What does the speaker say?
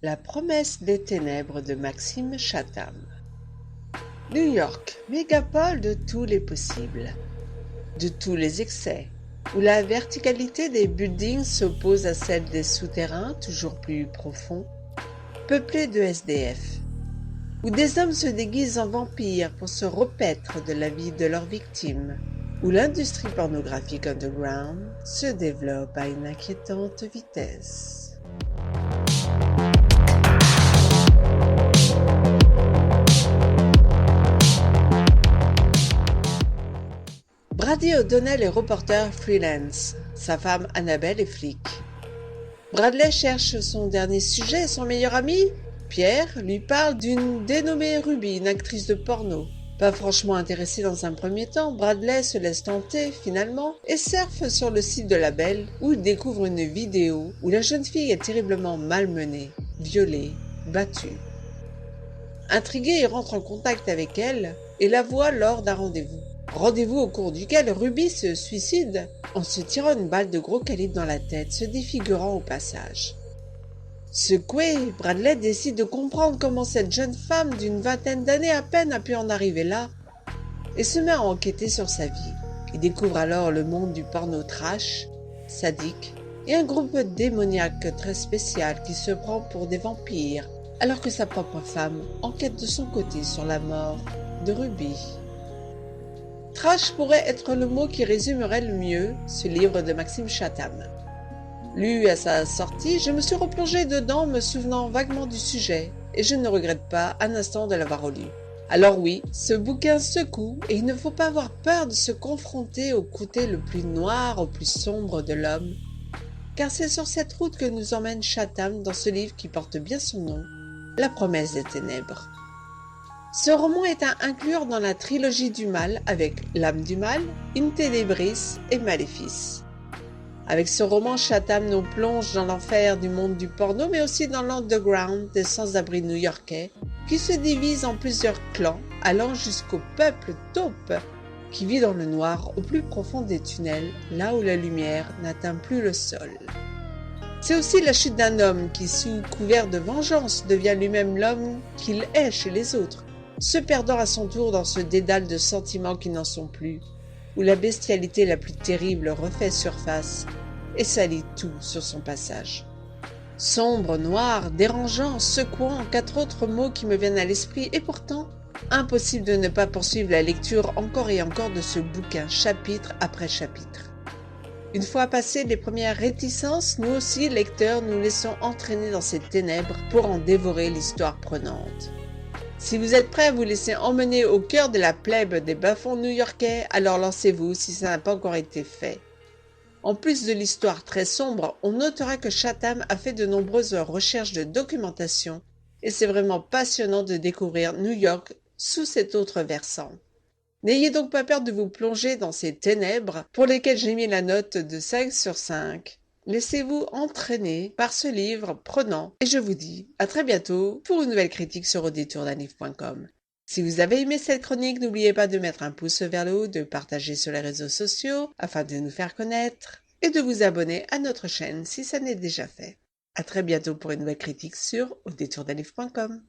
La promesse des ténèbres de Maxime Chatham. New York, mégapole de tous les possibles, de tous les excès, où la verticalité des buildings s'oppose à celle des souterrains toujours plus profonds, peuplés de SDF, où des hommes se déguisent en vampires pour se repaître de la vie de leurs victimes, où l'industrie pornographique underground se développe à une inquiétante vitesse. Brady O'Donnell est reporter freelance. Sa femme Annabelle est flic. Bradley cherche son dernier sujet, son meilleur ami. Pierre lui parle d'une dénommée Ruby, une actrice de porno. Pas franchement intéressé dans un premier temps, Bradley se laisse tenter finalement et surfe sur le site de la Belle où il découvre une vidéo où la jeune fille est terriblement malmenée, violée, battue. Intrigué, il rentre en contact avec elle et la voit lors d'un rendez-vous. Rendez-vous au cours duquel Ruby se suicide en se tirant une balle de gros calibre dans la tête, se défigurant au passage. Secoué, Bradley décide de comprendre comment cette jeune femme d'une vingtaine d'années à peine a pu en arriver là et se met à enquêter sur sa vie. Il découvre alors le monde du porno trash, sadique et un groupe démoniaque très spécial qui se prend pour des vampires alors que sa propre femme enquête de son côté sur la mort de Ruby. Trash pourrait être le mot qui résumerait le mieux ce livre de Maxime Chatham. Lu à sa sortie, je me suis replongé dedans me souvenant vaguement du sujet, et je ne regrette pas un instant de l'avoir relu. Alors oui, ce bouquin secoue, et il ne faut pas avoir peur de se confronter au côté le plus noir, au plus sombre de l'homme, car c'est sur cette route que nous emmène Chatham dans ce livre qui porte bien son nom, La promesse des ténèbres. Ce roman est à inclure dans la trilogie du mal avec L'âme du mal, In Tenebris et Maléfice. Avec ce roman, Chatham nous plonge dans l'enfer du monde du porno, mais aussi dans l'underground des sans-abri new-yorkais, qui se divisent en plusieurs clans, allant jusqu'au peuple taupe, qui vit dans le noir au plus profond des tunnels, là où la lumière n'atteint plus le sol. C'est aussi la chute d'un homme qui, sous couvert de vengeance, devient lui-même l'homme qu'il est chez les autres, se perdant à son tour dans ce dédale de sentiments qui n'en sont plus, où la bestialité la plus terrible refait surface et salit tout sur son passage. Sombre, noir, dérangeant, secouant, 4 autres mots qui me viennent à l'esprit, et pourtant, impossible de ne pas poursuivre la lecture encore et encore de ce bouquin, chapitre après chapitre. Une fois passées les premières réticences, nous aussi, lecteurs, nous laissons entraîner dans ces ténèbres pour en dévorer l'histoire prenante. Si vous êtes prêts à vous laisser emmener au cœur de la plèbe des bas-fonds new-yorkais, alors lancez-vous si ça n'a pas encore été fait. En plus de l'histoire très sombre, on notera que Chatham a fait de nombreuses recherches de documentation et c'est vraiment passionnant de découvrir New York sous cet autre versant. N'ayez donc pas peur de vous plonger dans ces ténèbres pour lesquelles j'ai mis la note de 5 sur 5. Laissez-vous entraîner par ce livre prenant et je vous dis à très bientôt pour une nouvelle critique sur audétourdunlivre.com. Si vous avez aimé cette chronique, n'oubliez pas de mettre un pouce vers le haut, de partager sur les réseaux sociaux afin de nous faire connaître et de vous abonner à notre chaîne si ça n'est déjà fait. À très bientôt pour une nouvelle critique sur audétourdunlivre.com.